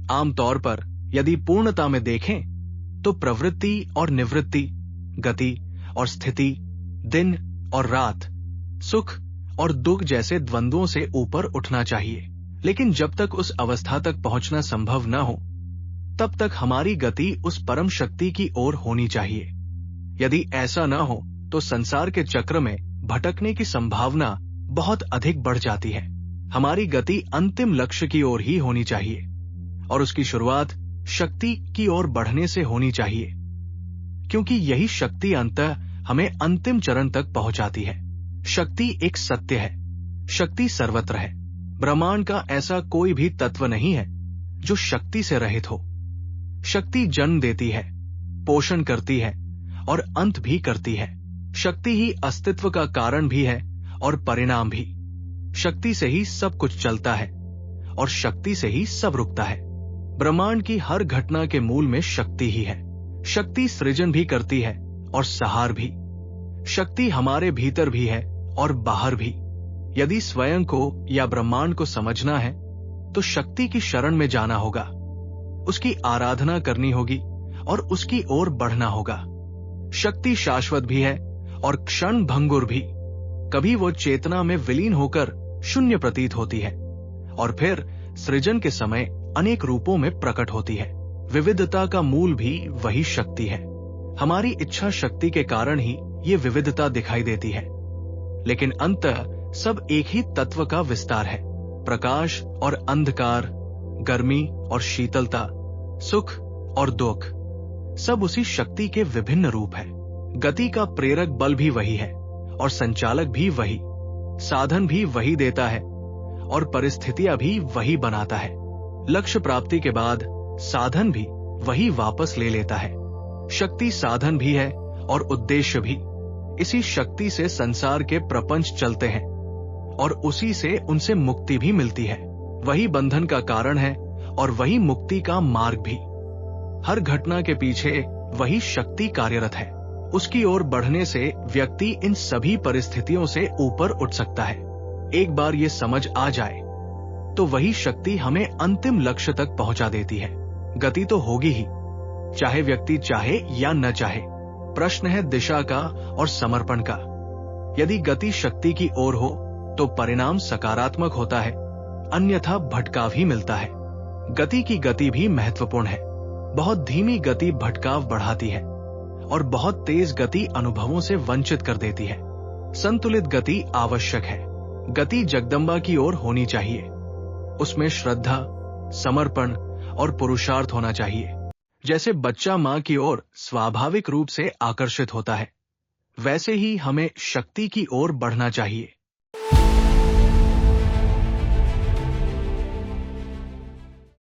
आमतौर पर यदि पूर्णता में देखें तो प्रवृत्ति और निवृत्ति, गति और स्थिति, दिन और रात, सुख और दुख जैसे द्वंद्वों से ऊपर उठना चाहिए। लेकिन जब तक उस अवस्था तक पहुंचना संभव न हो तब तक हमारी गति उस परम शक्ति की ओर होनी चाहिए। यदि ऐसा न हो तो संसार के चक्र में भटकने की संभावना बहुत अधिक बढ़ जाती है। हमारी गति अंतिम लक्ष्य की ओर ही होनी चाहिए और उसकी शुरुआत शक्ति की ओर बढ़ने से होनी चाहिए, क्योंकि यही शक्ति अंततः हमें अंतिम चरण तक पहुंचाती है। शक्ति एक सत्य है, शक्ति सर्वत्र है। ब्रह्मांड का ऐसा कोई भी तत्व नहीं है जो शक्ति से रहित हो। शक्ति जन्म देती है, पोषण करती है और अंत भी करती है। शक्ति ही अस्तित्व का कारण भी है और परिणाम भी। शक्ति से ही सब कुछ चलता है और शक्ति से ही सब रुकता है। ब्रह्मांड की हर घटना के मूल में शक्ति ही है। शक्ति सृजन भी करती है और संहार भी। शक्ति हमारे भीतर भी है और बाहर भी। यदि स्वयं को या ब्रह्मांड को समझना है तो शक्ति की शरण में जाना होगा, उसकी आराधना करनी होगी और उसकी ओर बढ़ना होगा। शक्ति शाश्वत भी है और क्षण भंगुर भी। कभी वो चेतना में विलीन होकर शून्य प्रतीत होती है और फिर सृजन के समय अनेक रूपों में प्रकट होती है। विविधता का मूल भी वही शक्ति है। हमारी इच्छा शक्ति के कारण ही ये विविधता दिखाई देती है, लेकिन अंततः सब एक ही तत्व का विस्तार है। प्रकाश और अंधकार, गर्मी और शीतलता, सुख और दुख, सब उसी शक्ति के विभिन्न रूप है। गति का प्रेरक बल भी वही है और संचालक भी वही, साधन भी वही देता है और परिस्थितियां भी वही बनाता है। लक्ष्य प्राप्ति के बाद साधन भी वही वापस ले लेता है। शक्ति साधन भी है और उद्देश्य भी। इसी शक्ति से संसार के प्रपंच चलते हैं और उसी से उनसे मुक्ति भी मिलती है। वही बंधन का कारण है और वही मुक्ति का मार्ग भी। हर घटना के पीछे वही शक्ति कार्यरत है। उसकी ओर बढ़ने से व्यक्ति इन सभी परिस्थितियों से ऊपर उठ सकता है। एक बार ये समझ आ जाए तो वही शक्ति हमें अंतिम लक्ष्य तक पहुंचा देती है। गति तो होगी ही, चाहे व्यक्ति चाहे या न चाहे। प्रश्न है दिशा का और समर्पण का। यदि गति शक्ति की ओर हो तो परिणाम सकारात्मक होता है, अन्यथा भटकाव ही मिलता है। गति की गति भी महत्वपूर्ण है। बहुत धीमी गति भटकाव बढ़ाती है और बहुत तेज गति अनुभवों से वंचित कर देती है। संतुलित गति आवश्यक है। गति जगदम्बा की ओर होनी चाहिए। उसमें श्रद्धा, समर्पण और पुरुषार्थ होना चाहिए। जैसे बच्चा मां की ओर स्वाभाविक रूप से आकर्षित होता है, वैसे ही हमें शक्ति की ओर बढ़ना चाहिए।